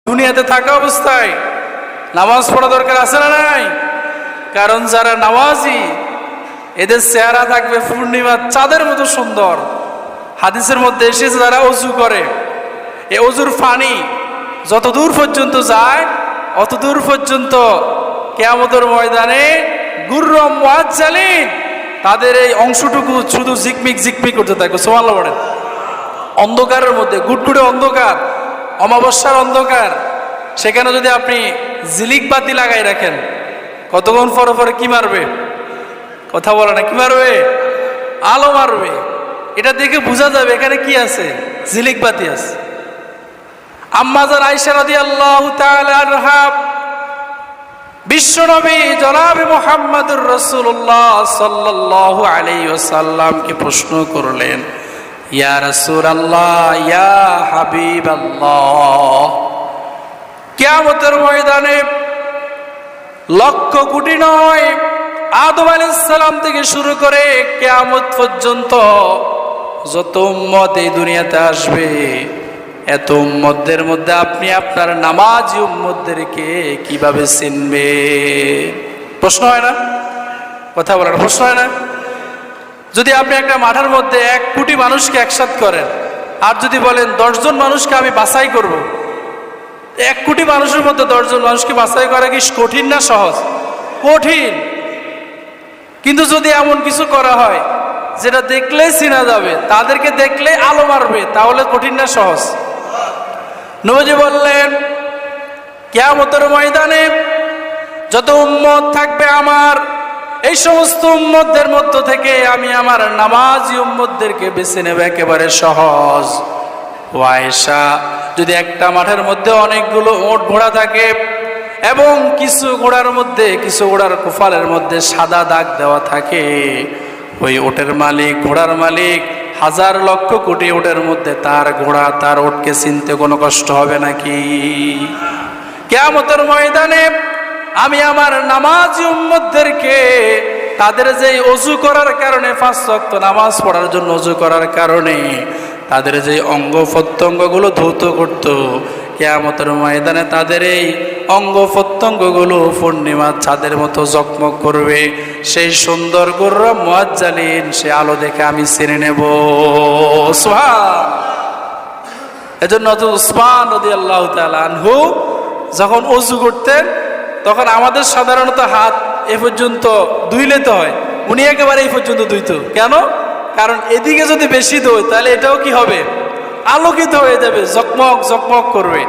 দুনিয়াতে থাকা অবস্থায় নামাজ পড়া দরকার আছে না নাই? কারণ যারা নামাজি এদের চেহারা থাকবে পূর্ণিমার চাঁদের মতো সুন্দর। হাদিসের মধ্যে এসেছে যারা অজু করে, এই অজুর পানি যত দূর পর্যন্ত যায় অত দূর পর্যন্ত কিয়ামতের ময়দানে গুররম মুআজ্জালিন তাদের এই অংশটুকু শুধু ঝিকমিক ঝিকমিক করতে থাকবে। সুবহানাল্লাহ বলেন। অন্ধকারের মধ্যে, গুটগুটে অন্ধকার, অমাবস্যার অন্ধকার, সেখানে যদি আপনি ঝিলিক বাতি লাগাই রাখেন কতক্ষণ পরে পরে কি মারবে? কথা বলে না, কি মারবে? আলো মারবে। এটা দেখে বোঝা যাবে এখানে কি আছে, ঝিলিক বাতি আছে। আম্মা জান আয়েশা রাদিয়াল্লাহু তাআলা আনহা বিশ্বনবী জনাবে মুহাম্মদুর রাসূলুল্লাহ সাল্লাল্লাহু আলাইহি ওয়াসাল্লামকে প্রশ্ন করলেন, ইয়া রাসূলুল্লাহ, ইয়া হাবিবাল্লাহ, কিয়ামতের ময়দানে লক্ষ কোটি নয়, আদম আলাইহিস সালাম থেকে শুরু করে কিয়ামত পর্যন্ত যত উম্মত এই দুনিয়াতে আসবে, এত উম্মতদের মধ্যে আপনি আপনার নামাজি উম্মতদেরকে কিভাবে চিনবে? প্রশ্ন হয় না? কথা বলেন, প্রশ্ন হয় না? যদি আপনি একটা মাঠের মধ্যে 1 কোটি মানুষকে একসাথ করেন আর যদি বলেন 10 জন মানুষকে আমি বাছাই করব, 1 কোটি মানুষের মধ্যে 10 জন মানুষকে বাছাই করা কি কঠিন না সহজ? কঠিন। কিন্তু যদি এমন কিছু করা হয় যেটা দেখলেই চিনা যাবে, তাদেরকে দেখলে আলো মারবে, তাহলে কঠিন না সহজ? নবীজি বললেন, কিয়ামতের ময়দানে যত উম্মত থাকবে আমার, এই সমস্ত উম্মতদের মধ্য থেকে আমি আমার নামাজি উম্মতদেরকে বেছে নেব একেবারে সহজ। ও আয়েশা, যদি একটা মাঠের মধ্যে অনেকগুলো ওট ঘোড়া থাকে এবং কিছু ঘোড়ার মধ্যে, কিছু ঘোড়ার কোফালের মধ্যে সাদা দাগ দেওয়া থাকে, ওই ওটের মালিক, ঘোড়ার মালিক হাজার লক্ষ কোটি ওটের মধ্যে তার ঘোড়া, তার ওটকে চিনতে কোনো কষ্ট হবে নাকি? কিয়ামতের ময়দানে আমি আমার নামাজি উম্মতদেরকে তাদের যে ওযু করার কারণে 5 ওয়াক্ত নামাজ পড়ার জন্য ওযু করার কারণে তাদের যে অঙ্গ প্রত্যঙ্গগুলো ধৌত করত, কিয়ামতের ময়দানে তাদের এই অঙ্গ প্রত্যঙ্গগুলো পূর্ণিমার চাঁদের মতো জকমক করবে। সেই সুন্দর গুররম মুআজ্জালিন, সে আলো দেখে আমি চিনে নেব। সুবহান। এজন্য উসমান রাদিয়াল্লাহু তাআলা আনহু যখন ওযু করতেন তখন আমাদের সাধারণত হাত এ পর্যন্ত ধুইলেতে হয়, উনি একেবারে এই পর্যন্ত ধুইতো। কেন? কারণ এদিকে যদি বেশি ধোয় তাহলে এটাও কি হবে? আলোকিত হয়ে যাবে, জকমক জকমক করবে।